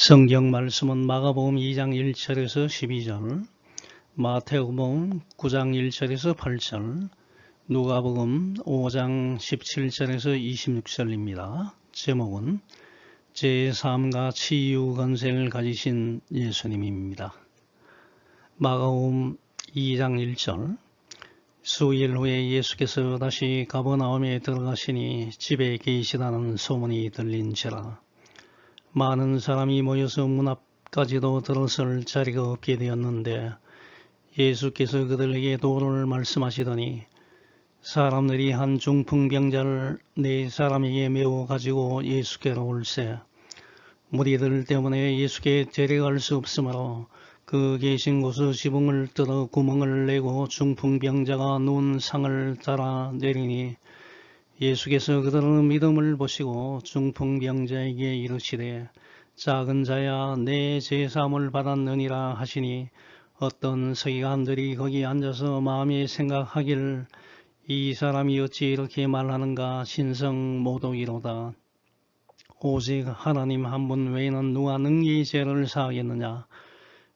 성경 말씀은 마가복음 2장 1절에서 12절, 마태복음 9장 1절에서 8절, 누가복음 5장 17절에서 26절입니다. 제목은 제3가 치유 권세를 가지신 예수님입니다. 마가복음 2장 1절, 수일 후에 예수께서 다시 가버나움에 들어가시니 집에 계시다는 소문이 들린지라. 많은 사람이 모여서 문 앞까지도 들어설 자리가 없게 되었는데 예수께서 그들에게 도를 말씀하시더니 사람들이 한 중풍병자를 4사람에게 메워 가지고 예수께로 올세. 무리들 때문에 예수께 데려갈 수 없으므로 그 계신 곳의 지붕을 뜯어 구멍을 내고 중풍병자가 누운 상을 달아 내리니 예수께서 그들의 믿음을 보시고 중풍병자에게 이르시되 작은 자야 내 죄사함을 받았느니라 하시니 어떤 서기관들이 거기 앉아서 마음에 생각하기를 이 사람이 어찌 이렇게 말하는가 신성 모독이로다. 오직 하나님 한 분 외에는 누가 능히 죄를 사하겠느냐.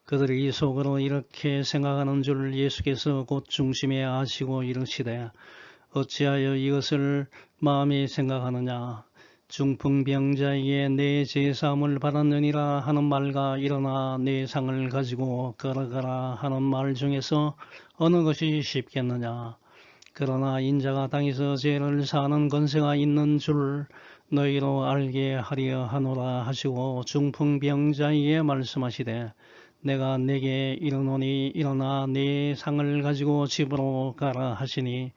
그들이 속으로 이렇게 생각하는 줄 예수께서 곧 중심에 아시고 이르시되 어찌하여 이것을 마음에 생각하느냐. 중풍병자에게 내 죄사함을 받았느니라 하는 말과 일어나 내 상을 가지고 걸어가라 하는 말 중에서 어느 것이 쉽겠느냐. 그러나 인자가 땅에서 죄를 사하는 권세가 있는 줄 너희로 알게 하려 하노라 하시고 중풍병자에게 말씀하시되 내가 내게 이르노니 일어나 내 상을 가지고 집으로 가라 하시니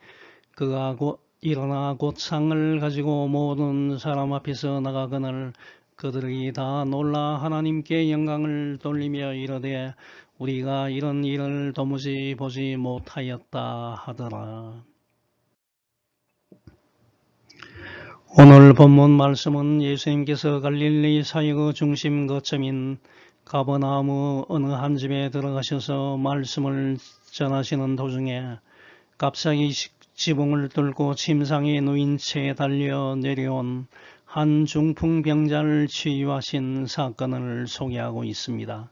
그가 곧 일어나 곧 상을 가지고 모든 사람 앞에서 나가거늘 그들이 다 놀라 하나님께 영광을 돌리며 이르되 우리가 이런 일을 도무지 보지 못하였다 하더라. 오늘 본문 말씀은 예수님께서 갈릴리 사역의 중심 거점인 가버나움 어느 한 집에 들어가셔서 말씀을 전하시는 도중에 갑자기 지붕을 뚫고 침상에 누인 채 달려 내려온 한 중풍병자를 치유하신 사건을 소개하고 있습니다.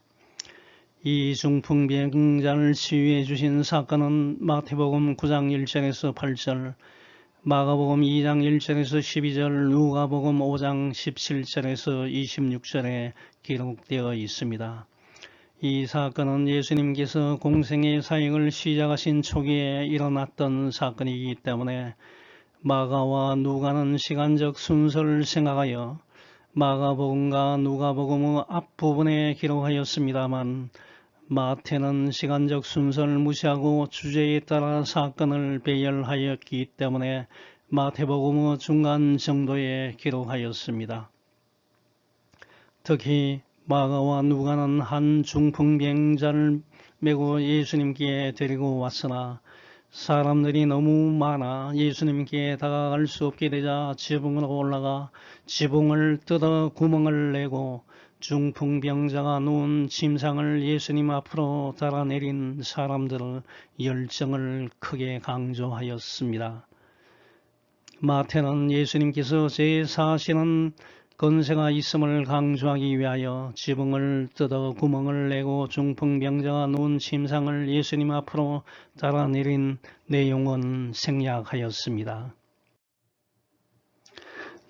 이 중풍병자를 치유해 주신 사건은 마태복음 9장 1절에서 8절, 마가복음 2장 1절에서 12절, 누가복음 5장 17절에서 26절에 기록되어 있습니다. 이 사건은 예수님께서 공생의 사역을 시작하신 초기에 일어났던 사건이기 때문에 마가와 누가는 시간적 순서를 생각하여 마가복음과 누가복음의 앞부분에 기록하였습니다만 마태는 시간적 순서를 무시하고 주제에 따라 사건을 배열하였기 때문에 마태복음의 중간 정도에 기록하였습니다. 특히 마가와 누가는 한 중풍병자를 메고 예수님께 데리고 왔으나 사람들이 너무 많아 예수님께 다가갈 수 없게 되자 지붕으로 올라가 지붕을 뜯어 구멍을 내고 중풍병자가 누운 침상을 예수님 앞으로 달아내린 사람들의 열정을 크게 강조하였습니다. 마태는 예수님께서 죄 사하시는 권세가 있음을 강조하기 위하여 지붕을 뜯어 구멍을 내고 중풍병자가 누운 침상을 예수님 앞으로 달아내린 내용은 생략하였습니다.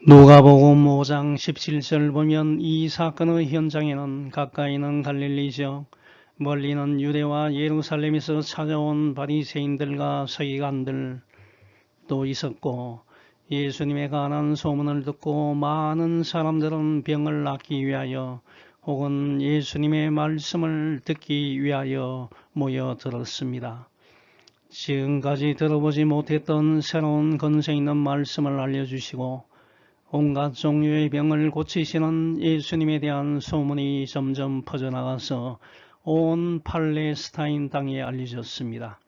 누가복음 5장 17절 보면 이 사건의 현장에는 가까이는 갈릴리 지역, 멀리는 유대와 예루살렘에서 찾아온 바리새인들과 서기관들도 있었고 예수님의 가난 소문을 듣고 많은 사람들은 병을 낫기 위하여 혹은 예수님의 말씀을 듣기 위하여 모여들었습니다. 지금까지 들어보지 못했던 새로운 권세 있는 말씀을 알려주시고 온갖 종류의 병을 고치시는 예수님에 대한 소문이 점점 퍼져나가서 온 팔레스타인 땅에 알려졌습니다.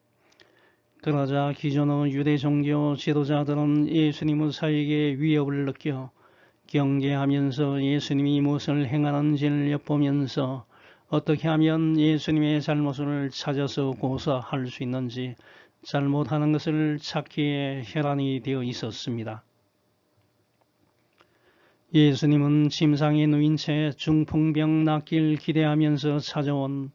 그러자 기존의 유대 종교 지도자들은 예수님의 사역에 위협을 느껴 경계하면서 예수님이 무엇을 행하는지를 엿보면서 어떻게 하면 예수님의 잘못을 찾아서 고소할 수 있는지 잘못하는 것을 찾기에 혈안이 되어 있었습니다. 예수님은 침상에 누인 채 중풍병 낫길 기대하면서 찾아온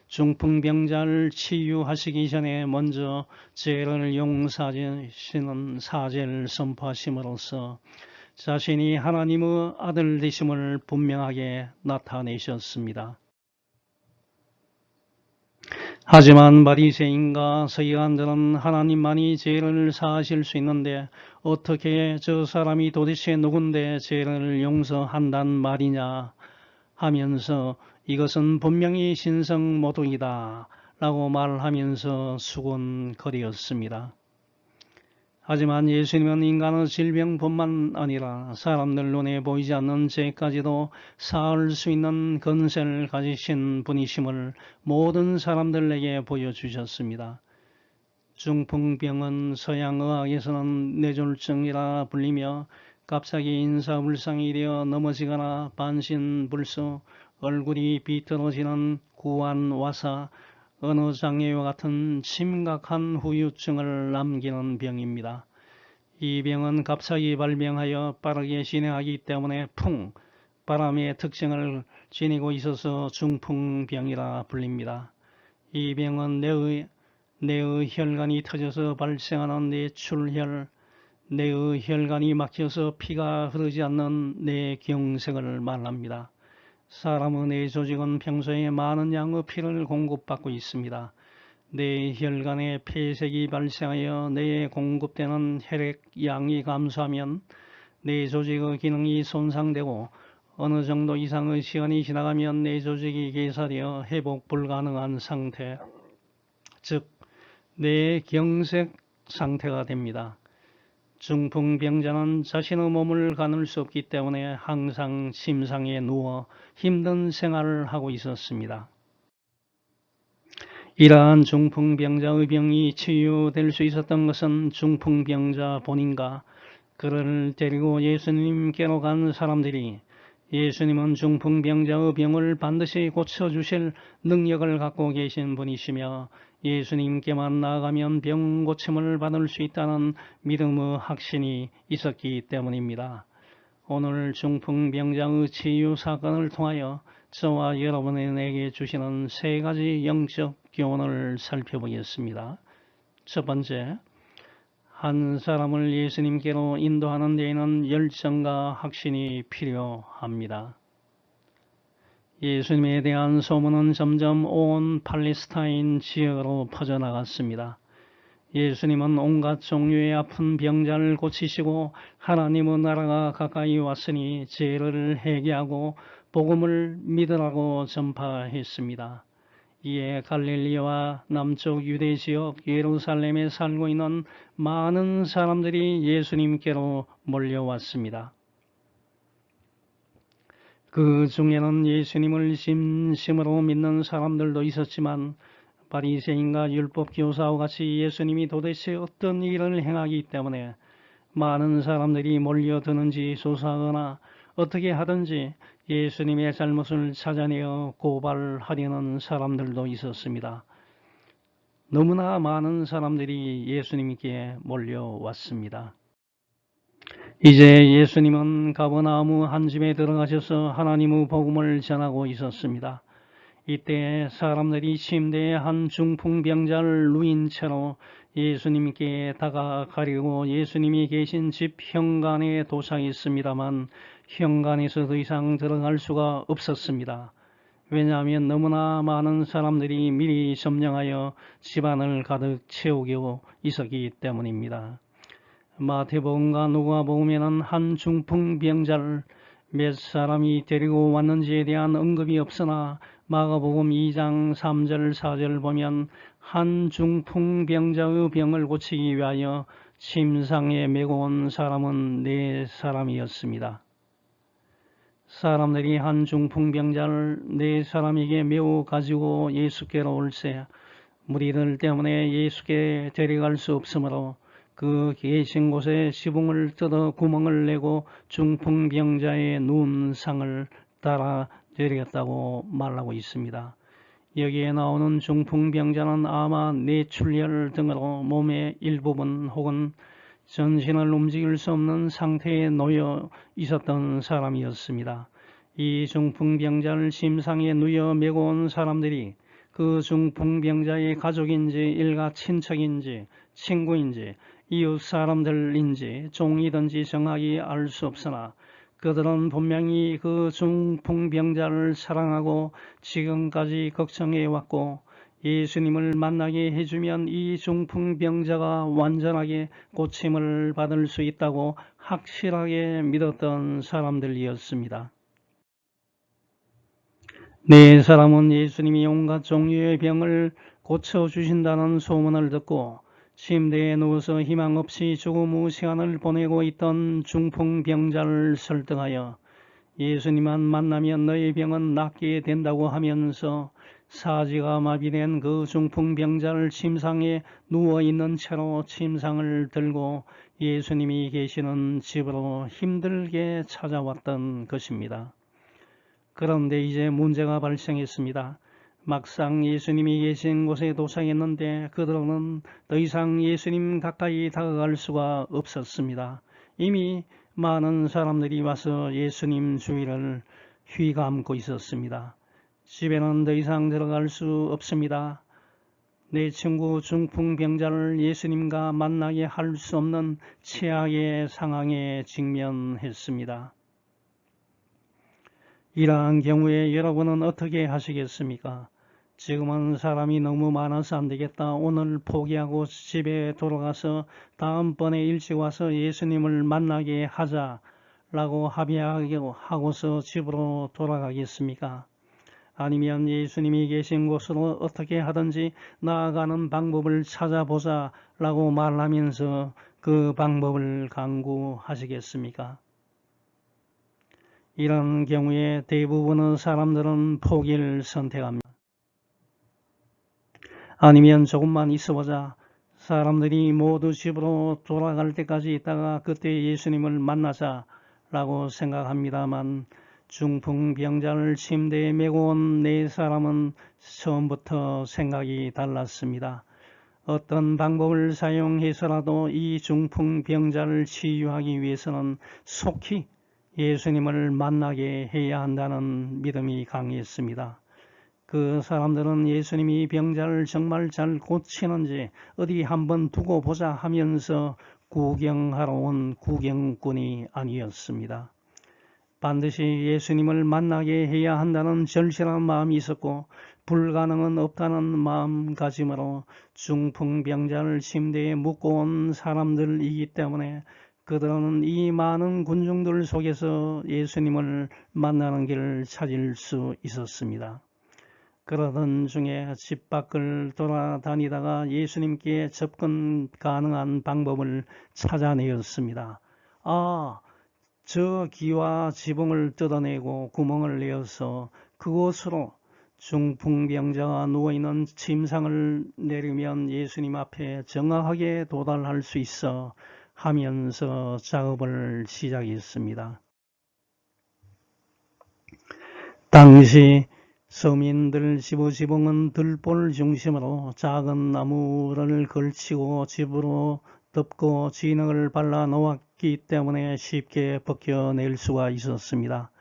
중풍병자를 치유하시기 전에 먼저 죄를 용서하시는 사죄를 선포하심으로써 자신이 하나님의 아들 되심을 분명하게 나타내셨습니다. 하지만 바리새인과 서기관들은 하나님만이 죄를 사하실 수 있는데 어떻게 저 사람이 도대체 누군데 죄를 용서한단 말이냐 하면서 이것은 분명히 신성모독이다 라고 말하면서 수군거리었습니다. 하지만 예수님은 인간의 질병뿐만 아니라 사람들 눈에 보이지 않는 죄까지도 사할 수 있는 권세를 가지신 분이심을 모든 사람들에게 보여주셨습니다. 중풍병은 서양의학에서는 뇌졸중이라 불리며 갑자기 인사불상이 되어 넘어지거나 반신불수, 얼굴이 비틀어지는 구안와사, 언어장애와 같은 심각한 후유증을 남기는 병입니다. 이 병은 갑자기 발병하여 빠르게 진행하기 때문에 바람의 특징을 지니고 있어서 중풍병이라 불립니다. 이 병은 뇌의 혈관이 터져서 발생하는 뇌출혈, 뇌의 혈관이 막혀서 피가 흐르지 않는 뇌경색을 말합니다. 사람의 뇌 조직은 평소에 많은 양의 피를 공급받고 있습니다. 뇌혈관에 폐색이 발생하여 뇌에 공급되는 혈액 양이 감소하면 뇌 조직의 기능이 손상되고 어느 정도 이상의 시간이 지나가면 뇌 조직이 괴사되어 회복 불가능한 상태, 즉 뇌경색 상태가 됩니다. 중풍병자는 자신의 몸을 가눌 수 없기 때문에 항상 침상에 누워 힘든 생활을 하고 있었습니다. 이러한 중풍병자의 병이 치유될 수 있었던 것은 중풍병자 본인과 그를 데리고 예수님께로 간 사람들이 예수님은 중풍병자의 병을 반드시 고쳐주실 능력을 갖고 계신 분이시며 예수님께만 나아가면 병 고침을 받을 수 있다는 믿음의 확신이 있었기 때문입니다. 오늘 중풍병자의 치유 사건을 통하여 저와 여러분에게 주시는 세 가지 영적 교훈을 살펴보겠습니다. 첫 번째, 한 사람을 예수님께로 인도하는 데에는 열정과 확신이 필요합니다. 예수님에 대한 소문은 점점 온 팔레스타인 지역으로 퍼져나갔습니다. 예수님은 온갖 종류의 아픈 병자를 고치시고 하나님의 나라가 가까이 왔으니 죄를 회개하고 복음을 믿으라고 전파했습니다. 이에 갈릴리와 남쪽 유대 지역 예루살렘에 살고 있는 많은 사람들이 예수님께로 몰려왔습니다. 그 중에는 예수님을 진심으로 믿는 사람들도 있었지만 바리새인과 율법 교사와 같이 예수님이 도대체 어떤 일을 행하기 때문에 많은 사람들이 몰려드는지 조사하거나 어떻게 하든지 예수님의 잘못을 찾아내어 고발하려는 사람들도 있었습니다. 너무나 많은 사람들이 예수님께 몰려왔습니다. 이제 예수님은 가버나움 한 집에 들어가셔서 하나님의 복음을 전하고 있었습니다. 이때 사람들이 침대에 한 중풍병자를 누인 채로 예수님께 다가가려고 예수님이 계신 집 현관에 도착했습니다만 현관에서 더 이상 들어갈 수가 없었습니다. 왜냐하면 너무나 많은 사람들이 미리 점령하여 집안을 가득 채우고 있었기 때문입니다. 마태복음과 누가복음에는 한 중풍병자를 몇 사람이 데리고 왔는지에 대한 언급이 없으나 마가복음 2장 3절 4절 보면 한 중풍병자의 병을 고치기 위하여 침상에 메고 온 사람은 4사람이었습니다. 사람들이 한 중풍병자를 4사람에게 메워 가지고 예수께로 올세 무리들 때문에 예수께 데려갈 수 없으므로 그 계신 곳에 지붕을 뜯어 구멍을 내고 중풍병자의 눈상을 따라 내리겠다고 말하고 있습니다. 여기에 나오는 중풍병자는 아마 뇌출혈 등으로 몸의 일부분 혹은 전신을 움직일 수 없는 상태에 놓여 있었던 사람이었습니다. 이 중풍병자를 심상에 누여 메고 온 사람들이 그 중풍병자의 가족인지 일가 친척인지 친구인지 이웃 사람들인지 종이든지 정확히 알 수 없으나 그들은 분명히 그 중풍병자를 사랑하고 지금까지 걱정해왔고 예수님을 만나게 해주면 이 중풍병자가 완전하게 고침을 받을 수 있다고 확실하게 믿었던 사람들이었습니다. 네 사람은 예수님이 온갖 종류의 병을 고쳐주신다는 소문을 듣고 침대에 누워서 희망 없이 죽음 후 시간을 보내고 있던 중풍병자를 설득하여 예수님만 만나면 너의 병은 낫게 된다고 하면서 사지가 마비된 그 중풍병자를 침상에 누워있는 채로 침상을 들고 예수님이 계시는 집으로 힘들게 찾아왔던 것입니다. 그런데 이제 문제가 발생했습니다. 막상 예수님이 계신 곳에 도착했는데 그들은 더 이상 예수님 가까이 다가갈 수가 없었습니다. 이미 많은 사람들이 와서 예수님 주위를 휘감고 있었습니다. 집에는 더 이상 들어갈 수 없습니다. 내 친구 중풍병자를 예수님과 만나게 할 수 없는 최악의 상황에 직면했습니다. 이러한 경우에 여러분은 어떻게 하시겠습니까? 지금은 사람이 너무 많아서 안 되겠다. 오늘 포기하고 집에 돌아가서 다음번에 일찍 와서 예수님을 만나게 하자라고 합의하고서 집으로 돌아가겠습니까? 아니면 예수님이 계신 곳으로 어떻게 하든지 나아가는 방법을 찾아보자라고 말하면서 그 방법을 강구하시겠습니까? 이런 경우에 대부분의 사람들은 포기를 선택합니다. 아니면 조금만 있어보자. 사람들이 모두 집으로 돌아갈 때까지 있다가 그때 예수님을 만나자라고 생각합니다만 중풍병자를 침대에 메고 온 네 사람은 처음부터 생각이 달랐습니다. 어떤 방법을 사용해서라도 이 중풍병자를 치유하기 위해서는 속히 예수님을 만나게 해야 한다는 믿음이 강했습니다. 그 사람들은 예수님이 병자를 정말 잘 고치는지 어디 한번 두고 보자 하면서 구경하러 온 구경꾼이 아니었습니다. 반드시 예수님을 만나게 해야 한다는 절실한 마음이 있었고 불가능은 없다는 마음가짐으로 중풍병자를 침대에 묻고 온 사람들이기 때문에 그들은 이 많은 군중들 속에서 예수님을 만나는 길을 찾을 수 있었습니다. 그러던 중에 집 밖을 돌아다니다가 예수님께 접근 가능한 방법을 찾아내었습니다. 저 기와 지붕을 뜯어내고 구멍을 내어서 그곳으로 중풍병자가 누워있는 침상을 내리면 예수님 앞에 정확하게 도달할 수 있어 하면서 작업을 시작했습니다. 당시 서민들 지붕은 들볼 중심으로 작은 나무를 걸치고 집으로 덮고 진흙을 발라 놓았기 때문에 쉽게 벗겨낼 수가 있었습니다.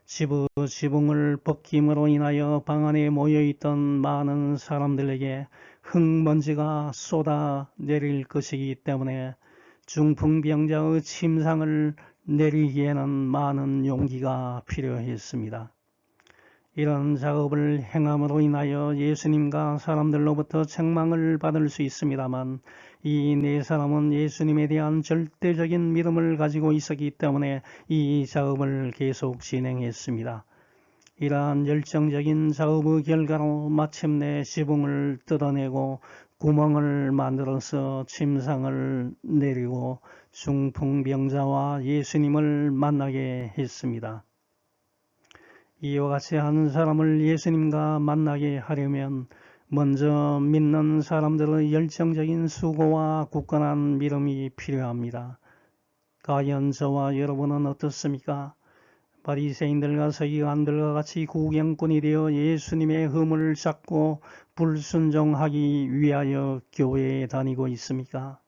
지붕을 벗김으로 인하여 방 안에 모여있던 많은 사람들에게 흙먼지가 쏟아 내릴 것이기 때문에 중풍병자의 침상을 내리기에는 많은 용기가 필요했습니다. 이런 작업을 행함으로 인하여 예수님과 사람들로부터 책망을 받을 수 있습니다만 이 네 사람은 예수님에 대한 절대적인 믿음을 가지고 있었기 때문에 이 작업을 계속 진행했습니다. 이러한 열정적인 작업의 결과로 마침내 지붕을 뜯어내고 구멍을 만들어서 침상을 내리고 중풍병자와 예수님을 만나게 했습니다. 이와 같이 한 사람을 예수님과 만나게 하려면 먼저 믿는 사람들의 열정적인 수고와 굳건한 믿음이 필요합니다. 과연 저와 여러분은 어떻습니까? 바리새인들과 서기관들과 같이 구경꾼이 되어 예수님의 허물을 잡고 불순종하기 위하여 교회에 다니고 있습니까?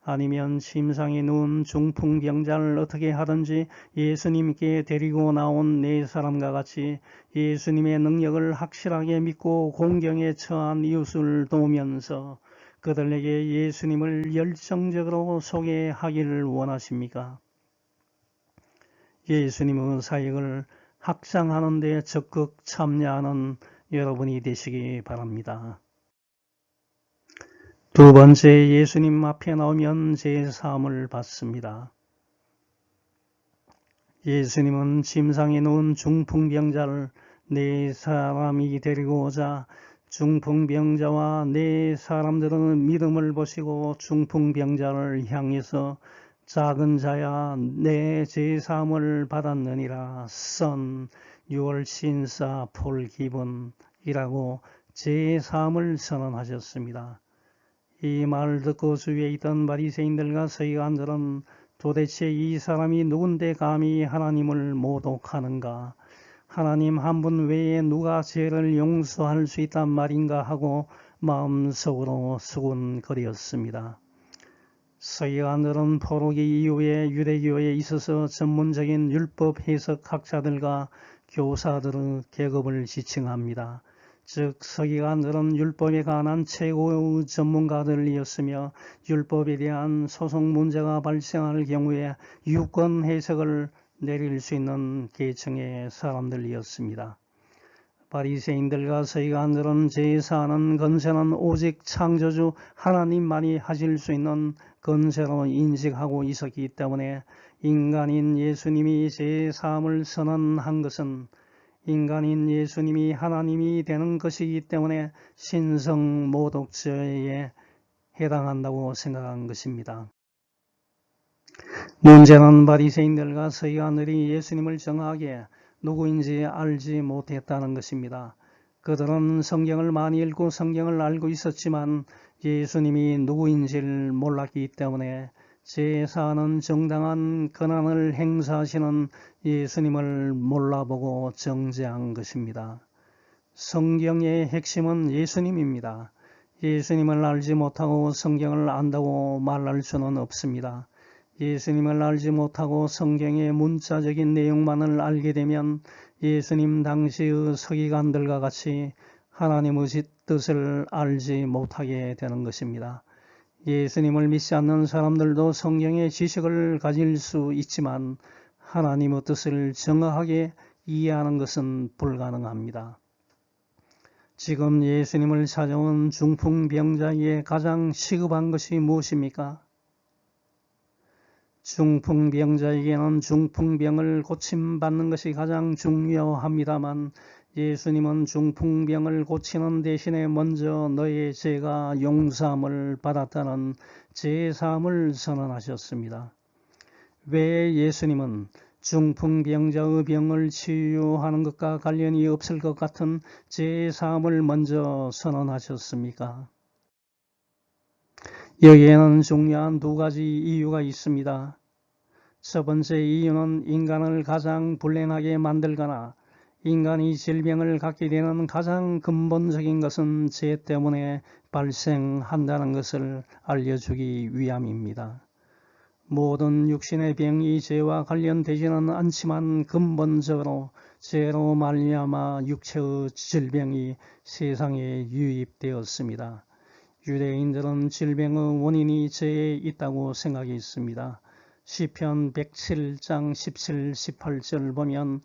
아니면 침상에 누운 중풍병자를 어떻게 하든지 예수님께 데리고 나온 네 사람과 같이 예수님의 능력을 확실하게 믿고 공경에 처한 이웃을 도우면서 그들에게 예수님을 열정적으로 소개하기를 원하십니까? 예수님의 사역을 확장하는 데 적극 참여하는 여러분이 되시기 바랍니다. 두 번째, 예수님 앞에 나오면 제사함을 받습니다. 예수님은 침상에 누운 중풍병자를 네 사람이 데리고 오자 중풍병자와 네 사람들은 믿음을 보시고 중풍병자를 향해서 작은 자야 내 제사함을 받았느니라 선 6월 신사 폴기분이라고 제사함을 선언하셨습니다. 이 말을 듣고 주위에 있던 바리새인들과 서기관들은 도대체 이 사람이 누군데 감히 하나님을 모독하는가? 하나님 한 분 외에 누가 죄를 용서할 수 있단 말인가 하고 마음속으로 수군거렸습니다. 서기관들은 포로기 이후에 유대교에 있어서 전문적인 율법 해석학자들과 교사들의 계급을 지칭합니다. 즉 서기관들은 율법에 관한 최고의 전문가들이었으며 율법에 대한 소송 문제가 발생할 경우에 유권 해석을 내릴 수 있는 계층의 사람들이었습니다. 바리새인들과 서기관들은 제사하는 건세는 오직 창조주 하나님만이 하실 수 있는 건세로 인식하고 있었기 때문에 인간인 예수님이 제사함을 선언한 것은 인간인 예수님이 하나님이 되는 것이기 때문에 신성 모독죄에 해당한다고 생각한 것입니다. 문제는 바리새인들과 서기관들이 예수님을 정확하게 누구인지 알지 못했다는 것입니다. 그들은 성경을 많이 읽고 성경을 알고 있었지만 예수님이 누구인지를 몰랐기 때문에 제사하는 정당한 권한을 행사하시는 예수님을 몰라보고 정죄한 것입니다. 성경의 핵심은 예수님입니다. 예수님을 알지 못하고 성경을 안다고 말할 수는 없습니다. 예수님을 알지 못하고 성경의 문자적인 내용만을 알게 되면 예수님 당시의 서기관들과 같이 하나님의 뜻을 알지 못하게 되는 것입니다. 예수님을 믿지 않는 사람들도 성경의 지식을 가질 수 있지만 하나님의 뜻을 정확하게 이해하는 것은 불가능합니다. 지금 예수님을 찾아온 중풍병자에게 가장 시급한 것이 무엇입니까? 중풍병자에게는 중풍병을 고침받는 것이 가장 중요합니다만 예수님은 중풍병을 고치는 대신에 먼저 너의 죄가 용서함을 받았다는 제사함을 선언하셨습니다. 왜 예수님은 중풍병자의 병을 치유하는 것과 관련이 없을 것 같은 제사함을 먼저 선언하셨습니까? 여기에는 중요한 두 가지 이유가 있습니다. 첫 번째 이유는 인간을 가장 불행하게 만들거나 인간이 질병을 갖게 되는 가장 근본적인 것은 죄 때문에 발생한다는 것을 알려주기 위함입니다. 모든 육신의 병이 죄와 관련되지는 않지만 근본적으로 죄로 말미암아 육체의 질병이 세상에 유입되었습니다. 유대인들은 질병의 원인이 죄에 있다고 생각했습니다. 시편 107장 17, 18절 보면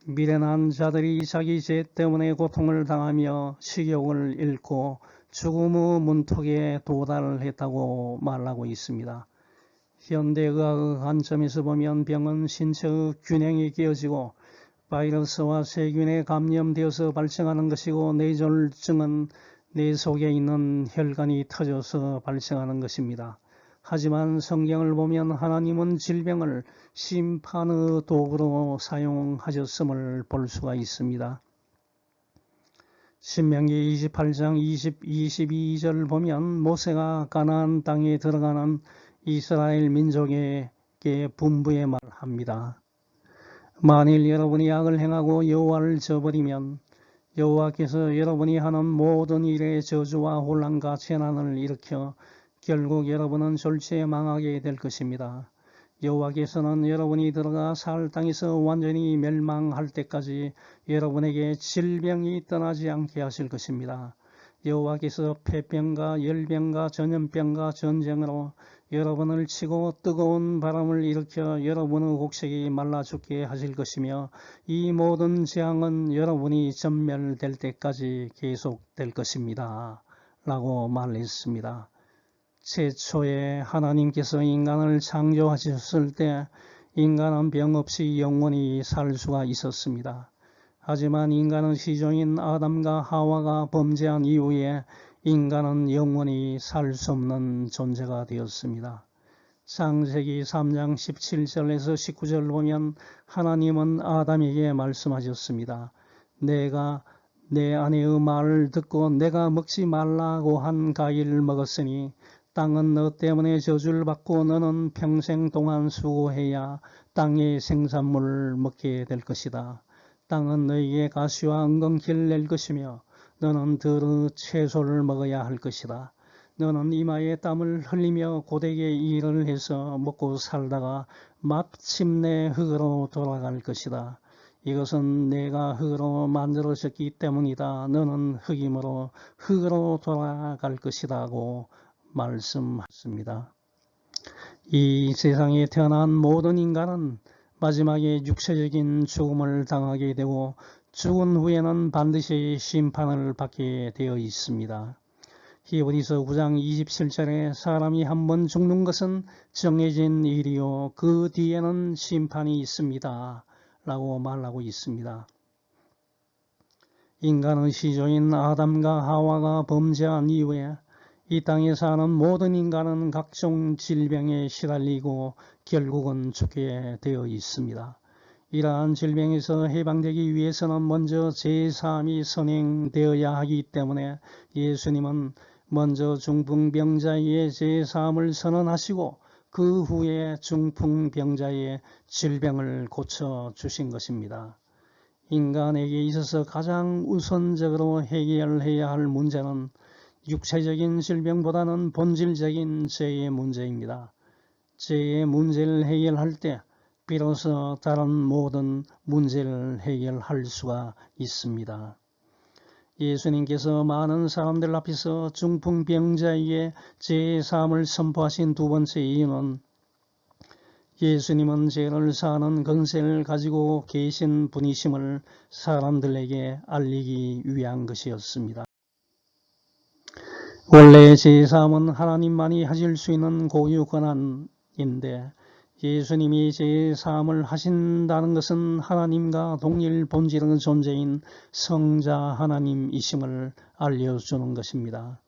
미련한 자들이 자기 죄 때문에 고통을 당하며 식욕을 잃고 죽음의 문턱에 도달했다고 말하고 있습니다. 현대의학의 관점에서 보면 병은 신체의 균형이 깨어지고 바이러스와 세균에 감염되어서 발생하는 것이고 뇌졸중은 뇌 속에 있는 혈관이 터져서 발생하는 것입니다. 하지만 성경을 보면 하나님은 질병을 심판의 도구로 사용하셨음을 볼 수가 있습니다. 신명기 28장 22절 보면 모세가 가나안 땅에 들어가는 이스라엘 민족에게 분부에 말합니다. 만일 여러분이 악을 행하고 여호와를 저버리면 여호와께서 여러분이 하는 모든 일에 저주와 혼란과 재난을 일으켜 결국 여러분은 졸지에 망하게 될 것입니다. 여호와께서는 여러분이 들어가 살 땅에서 완전히 멸망할 때까지 여러분에게 질병이 떠나지 않게 하실 것입니다. 여호와께서 폐병과 열병과 전염병과 전쟁으로 여러분을 치고 뜨거운 바람을 일으켜 여러분의 곡식이 말라 죽게 하실 것이며 이 모든 재앙은 여러분이 전멸될 때까지 계속될 것입니다. 라고 말했습니다. 최초에 하나님께서 인간을 창조하셨을 때 인간은 병 없이 영원히 살 수가 있었습니다. 하지만 인간의 시종인 아담과 하와가 범죄한 이후에 인간은 영원히 살 수 없는 존재가 되었습니다. 창세기 3장 17절에서 19절 보면 하나님은 아담에게 말씀하셨습니다. 내가 내 아내의 말을 듣고 내가 먹지 말라고 한 과일을 먹었으니 땅은 너 때문에 저주를 받고 너는 평생 동안 수고해야 땅의 생산물을 먹게 될 것이다. 땅은 너에게 가시와 은근키를 낼 것이며 너는 들의 채소를 먹어야 할 것이다. 너는 이마에 땀을 흘리며 고되게 일을 해서 먹고 살다가 마침내 흙으로 돌아갈 것이다. 이것은 내가 흙으로 만들어졌기 때문이다. 너는 흙이므로 흙으로 돌아갈 것이라고 말씀하셨습니다. 이 세상에 태어난 모든 인간은 마지막에 육체적인 죽음을 당하게 되고 죽은 후에는 반드시 심판을 받게 되어 있습니다. 히브리서 9장 27절에 사람이 한 번 죽는 것은 정해진 일이요 그 뒤에는 심판이 있습니다. 라고 말하고 있습니다. 인간의 시조인 아담과 하와가 범죄한 이후에 이 땅에 사는 모든 인간은 각종 질병에 시달리고 결국은 죽게 되어 있습니다. 이러한 질병에서 해방되기 위해서는 먼저 제3이 선행되어야 하기 때문에 예수님은 먼저 중풍병자의 제3을 선언하시고 그 후에 중풍병자의 질병을 고쳐주신 것입니다. 인간에게 있어서 가장 우선적으로 해결해야 할 문제는 육체적인 질병보다는 본질적인 죄의 문제입니다. 죄의 문제를 해결할 때 비로소 다른 모든 문제를 해결할 수가 있습니다. 예수님께서 많은 사람들 앞에서 중풍병자에게 제3을 선포하신 두 번째 이유는 예수님은 죄를 사하는 권세를 가지고 계신 분이심을 사람들에게 알리기 위한 것이었습니다. 원래 제3은 하나님만이 하실 수 있는 고유 권한인데 예수님이 제3을 하신다는 것은 하나님과 동일 본질의 존재인 성자 하나님이심을 알려주는 것입니다.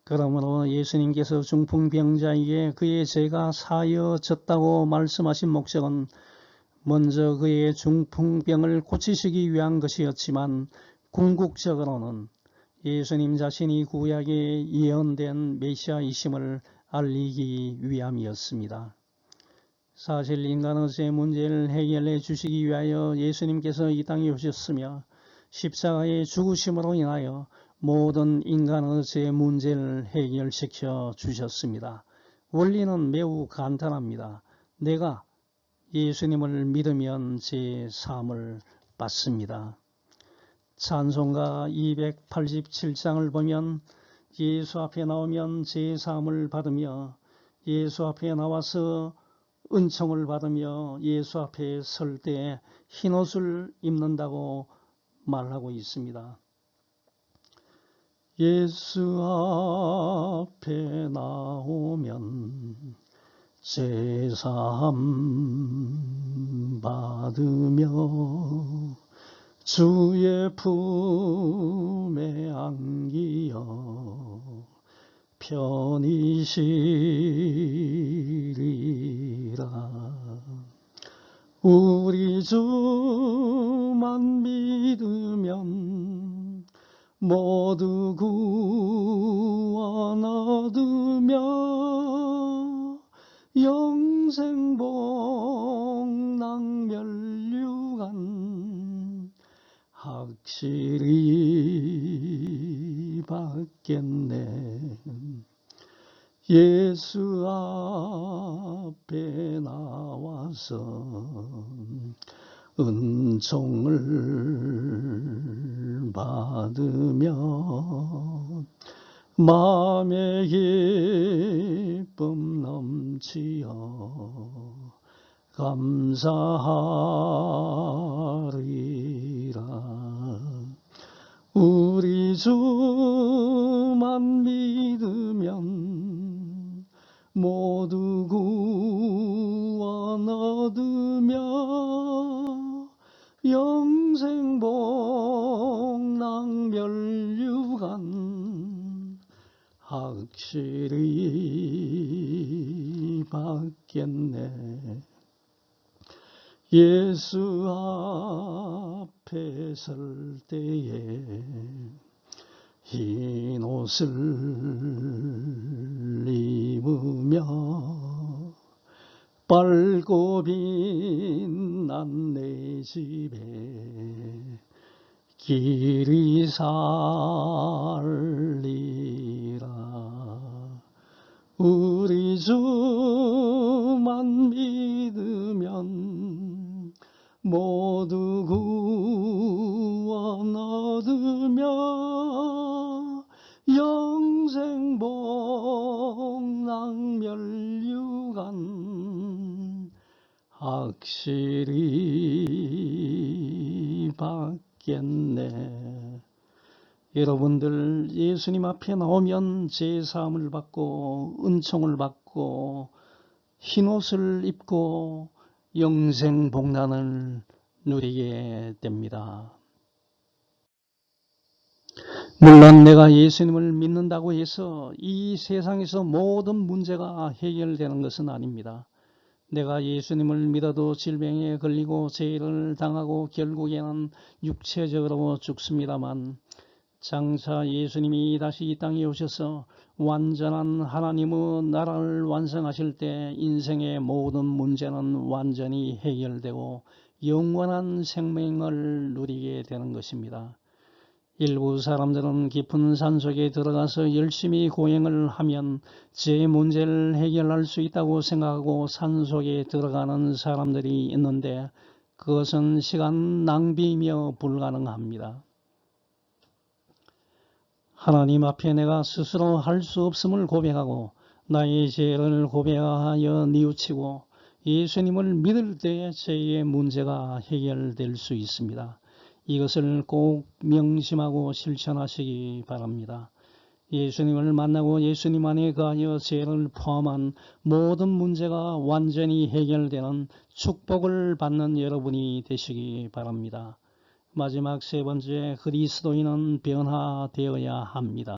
그러므로 예수님께서 중풍병자에게 그의 죄가 사여졌다고 말씀하신 목적은 먼저 그의 중풍병을 고치시기 위한 것이었지만 궁극적으로는 예수님 자신이 구약에 예언된 메시아이심을 알리기 위함이었습니다. 사실 인간의 죄 문제를 해결해 주시기 위하여 예수님께서 이 땅에 오셨으며 십자가의 죽으심으로 인하여 모든 인간의 죄 문제를 해결시켜 주셨습니다. 원리는 매우 간단합니다. 내가 예수님을 믿으면 제3을 받습니다. 찬송가 287장을 보면 예수 앞에 나오면 제3을 받으며 예수 앞에 나와서 은총을 받으며 예수 앞에 설 때 흰옷을 입는다고 말하고 있습니다. 예수 앞에 나오면 제3 받으며 주의 품에 안기어 편히 쉬리라. 우리 주만 믿으면 모두 구원 얻으며 영생 복락 멸류관 확실히 받겠네. 예수 앞에 나와서 은총을 받으며 마음의 기쁨 넘치어 감사하리라. 우리 주만 믿으면 모두 구원 얻으며 영생 복락 멸류관 확실히 받겠네. 예수 앞에 설 때에 흰 옷을 입으며 밝고 빛난 내 집에 길이 살리라. 우리 주만 믿으면 모두 구원 얻으며 영생 복락 멸류관 확실히 받겠네. 여러분들 예수님 앞에 나오면 제사함을 받고 은총을 받고 흰옷을 입고 영생 복락을 누리게 됩니다. 물론 내가 예수님을 믿는다고 해서 이 세상에서 모든 문제가 해결되는 것은 아닙니다. 내가 예수님을 믿어도 질병에 걸리고 죄를 당하고 결국에는 육체적으로 죽습니다만 장차 예수님이 다시 이 땅에 오셔서 완전한 하나님의 나라를 완성하실 때 인생의 모든 문제는 완전히 해결되고 영원한 생명을 누리게 되는 것입니다. 일부 사람들은 깊은 산속에 들어가서 열심히 고행을 하면 제 문제를 해결할 수 있다고 생각하고 산속에 들어가는 사람들이 있는데 그것은 시간 낭비이며 불가능합니다. 하나님 앞에 내가 스스로 할 수 없음을 고백하고 나의 죄를 고백하여 뉘우치고 예수님을 믿을 때에 죄의 문제가 해결될 수 있습니다. 이것을 꼭 명심하고 실천하시기 바랍니다. 예수님을 만나고 예수님 안에 거하여 죄를 포함한 모든 문제가 완전히 해결되는 축복을 받는 여러분이 되시기 바랍니다. 마지막 세 번째, 그리스도인은 변화되어야 합니다.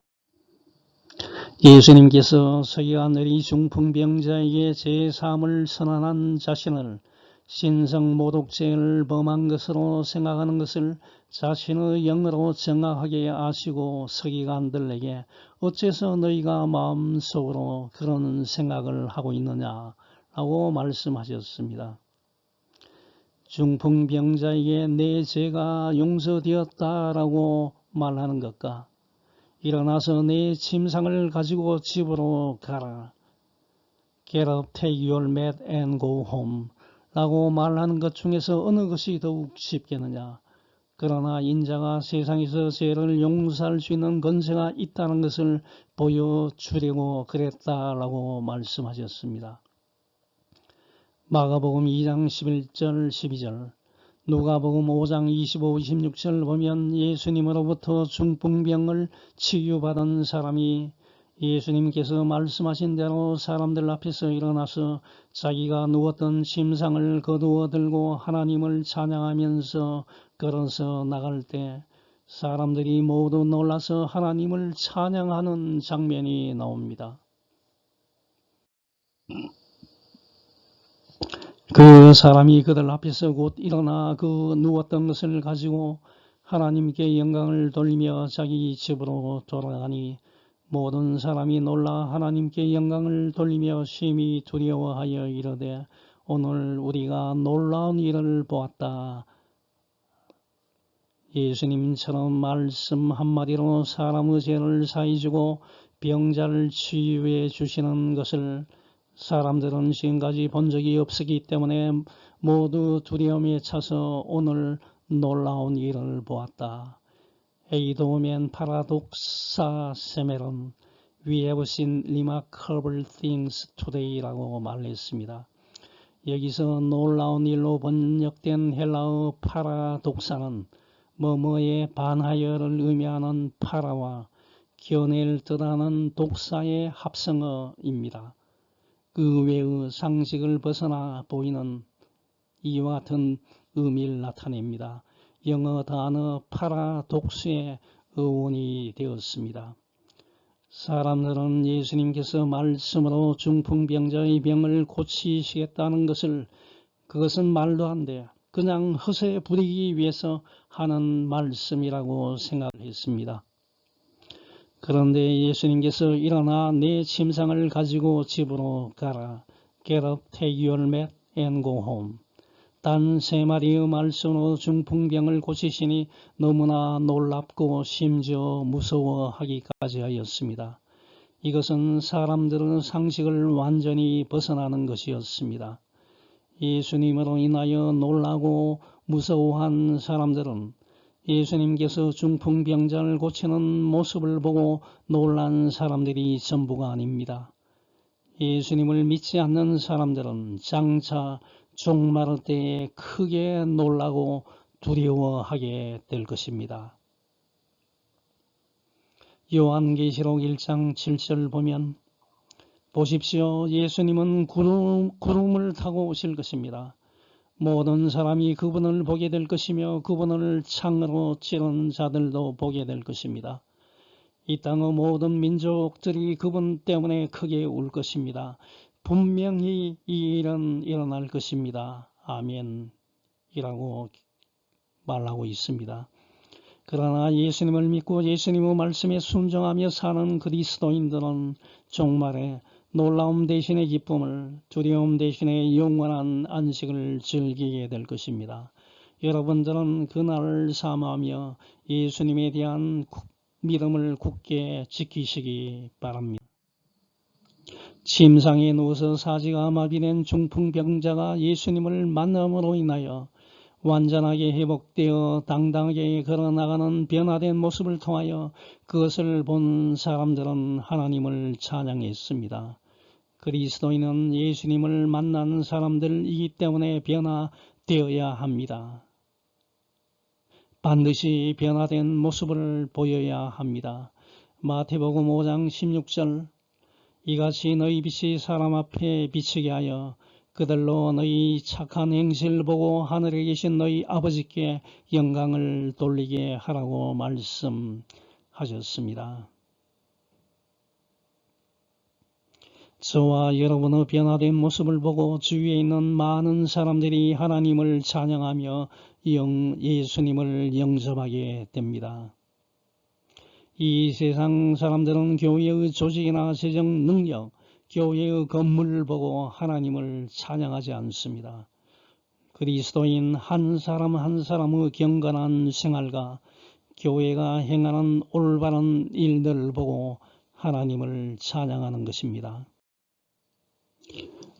예수님께서 서기관들이 중풍병자에게 제3을 선언한 자신을 신성모독죄를 범한 것으로 생각하는 것을 자신의 영으로 정확하게 아시고 서기관들에게 어째서 너희가 마음속으로 그런 생각을 하고 있느냐라고 말씀하셨습니다. 중풍병자에게 내 죄가 용서되었다라고 말하는 것과 일어나서 내 침상을 가지고 집으로 가라. Get up, take your mat and go home 라고 말하는 것 중에서 어느 것이 더욱 쉽겠느냐. 그러나 인자가 세상에서 죄를 용서할 수 있는 권세가 있다는 것을 보여주려고 그랬다라고 말씀하셨습니다. 마가복음 2장 11절 12절, 누가복음 5장 25, 26절 보면 예수님으로부터 중풍병을 치유받은 사람이 예수님께서 말씀하신 대로 사람들 앞에서 일어나서 자기가 누웠던 침상을 거두어 들고 하나님을 찬양하면서 걸어서 나갈 때 사람들이 모두 놀라서 하나님을 찬양하는 장면이 나옵니다. 그 사람이 그들 앞에서 곧 일어나 그 누웠던 것을 가지고 하나님께 영광을 돌리며 자기 집으로 돌아가니 모든 사람이 놀라 하나님께 영광을 돌리며 심히 두려워하여 이르되 오늘 우리가 놀라운 일을 보았다. 예수님처럼 말씀 한마디로 사람의 죄를 사해주고 병자를 치유해 주시는 것을 사람들은 지금까지 본 적이 없었기 때문에 모두 두려움에 차서 오늘 놀라운 일을 보았다. 에이도맨 파라독사 세멜은 We have seen remarkable things today라고 말했습니다. 여기서 놀라운 일로 번역된 헬라어 파라독사는 뭐뭐에 반하여를 의미하는 파라와 견해를 뜻하는 독사의 합성어입니다. 그 외의 상식을 벗어나 보이는 이와 같은 의미를 나타냅니다. 영어 단어 파라독스의 어원이 되었습니다. 사람들은 예수님께서 말씀으로 중풍병자의 병을 고치시겠다는 그것은 말도 안 돼. 그냥 허세 부리기 위해서 하는 말씀이라고 생각을 했습니다. 그런데 예수님께서 일어나 내 침상을 가지고 집으로 가라. Get up, take your mat and go home. 단 3마디의 말씀으로 중풍병을 고치시니 너무나 놀랍고 심지어 무서워하기까지 하였습니다. 이것은 사람들의 상식을 완전히 벗어나는 것이었습니다. 예수님으로 인하여 놀라고 무서워한 사람들은 예수님께서 중풍병자를 고치는 모습을 보고 놀란 사람들이 전부가 아닙니다. 예수님을 믿지 않는 사람들은 장차 종말의 때에 크게 놀라고 두려워하게 될 것입니다. 요한계시록 1장 7절 보면 보십시오. 예수님은 구름을 타고 오실 것입니다. 모든 사람이 그분을 보게 될 것이며 그분을 창으로 찌른 자들도 보게 될 것입니다. 이 땅의 모든 민족들이 그분 때문에 크게 울 것입니다. 분명히 이 일은 일어날 것입니다. 아멘 이라고 말하고 있습니다. 그러나 예수님을 믿고 예수님의 말씀에 순종하며 사는 그리스도인들은 종말에 놀라움 대신의 기쁨을, 두려움 대신의 영원한 안식을 즐기게 될 것입니다. 여러분들은 그날을 사모하며 예수님에 대한 믿음을 굳게 지키시기 바랍니다. 침상에 누워서 사지가 마비된 중풍병자가 예수님을 만남으로 인하여 완전하게 회복되어 당당하게 걸어나가는 변화된 모습을 통하여 그것을 본 사람들은 하나님을 찬양했습니다. 그리스도인은 예수님을 만난 사람들이기 때문에 변화되어야 합니다. 반드시 변화된 모습을 보여야 합니다. 마태복음 5장 16절 이같이 너희 빛이 사람 앞에 비치게 하여 그들로 너희 착한 행실을 보고 하늘에 계신 너희 아버지께 영광을 돌리게 하라고 말씀하셨습니다. 저와 여러분의 변화된 모습을 보고 주위에 있는 많은 사람들이 하나님을 찬양하며 예수님을 영접하게 됩니다. 이 세상 사람들은 교회의 조직이나 재정 능력, 교회의 건물을 보고 하나님을 찬양하지 않습니다. 그리스도인 한 사람 한 사람의 경건한 생활과 교회가 행하는 올바른 일들을 보고 하나님을 찬양하는 것입니다.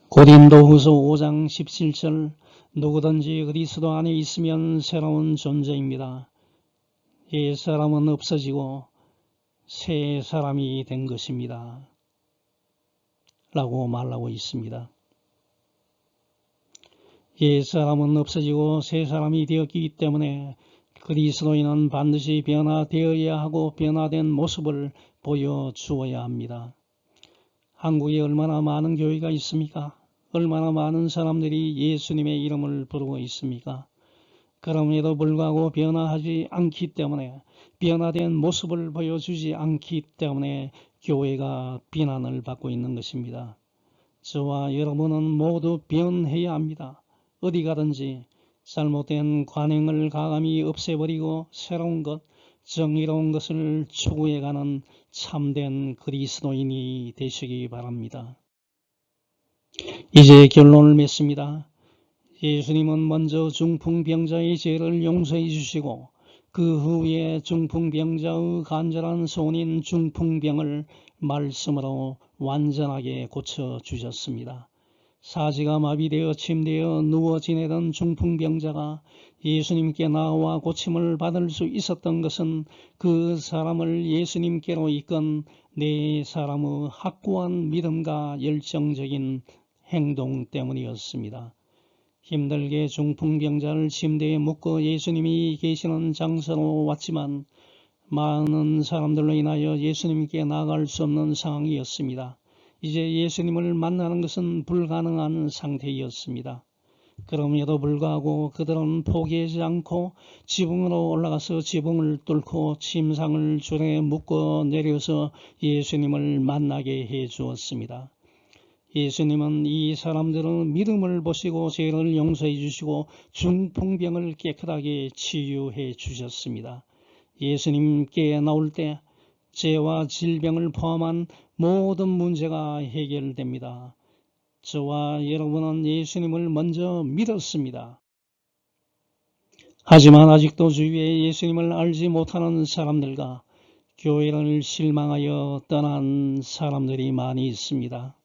고린도후서 5장 17절 누구든지 그리스도 안에 있으면 새로운 존재입니다. 옛 사람은 없어지고 새 사람이 된 것입니다. 라고 말하고 있습니다. 옛 사람은 없어지고 새 사람이 되었기 때문에 그리스도인은 반드시 변화되어야 하고 변화된 모습을 보여주어야 합니다. 한국에 얼마나 많은 교회가 있습니까? 얼마나 많은 사람들이 예수님의 이름을 부르고 있습니까? 그럼에도 불구하고 변화하지 않기 때문에 변화된 모습을 보여주지 않기 때문에 교회가 비난을 받고 있는 것입니다. 저와 여러분은 모두 변해야 합니다. 어디 가든지 잘못된 관행을 과감히 없애버리고 새로운 것, 정의로운 것을 추구해가는 참된 그리스도인이 되시기 바랍니다. 이제 결론을 맺습니다. 예수님은 먼저 중풍병자의 죄를 용서해 주시고 그 후에 중풍병자의 간절한 소원인 중풍병을 말씀으로 완전하게 고쳐주셨습니다. 사지가 마비되어 침대에 누워 지내던 중풍병자가 예수님께 나와 고침을 받을 수 있었던 것은 그 사람을 예수님께로 이끈 네 사람의 확고한 믿음과 열정적인 행동 때문이었습니다. 힘들게 중풍병자를 침대에 묶어 예수님이 계시는 장소로 왔지만 많은 사람들로 인하여 예수님께 나아갈 수 없는 상황이었습니다. 이제 예수님을 만나는 것은 불가능한 상태였습니다. 그럼에도 불구하고 그들은 포기하지 않고 지붕으로 올라가서 지붕을 뚫고 침상을 줄에 묶어 내려서 예수님을 만나게 해 주었습니다. 예수님은 이 사람들의 믿음을 보시고 죄를 용서해 주시고 중풍병을 깨끗하게 치유해 주셨습니다. 예수님께 나올 때 죄와 질병을 포함한 모든 문제가 해결됩니다. 저와 여러분은 예수님을 먼저 믿었습니다. 하지만 아직도 주위에 예수님을 알지 못하는 사람들과 교회를 실망하여 떠난 사람들이 많이 있습니다.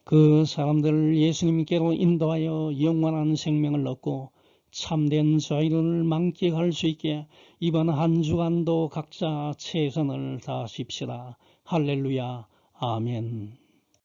그 사람들을 예수님께로 인도하여 영원한 생명을 얻고 참된 자유를 만끽할 수 있게 이번 한 주간도 각자 최선을 다하십시다. 할렐루야. 아멘.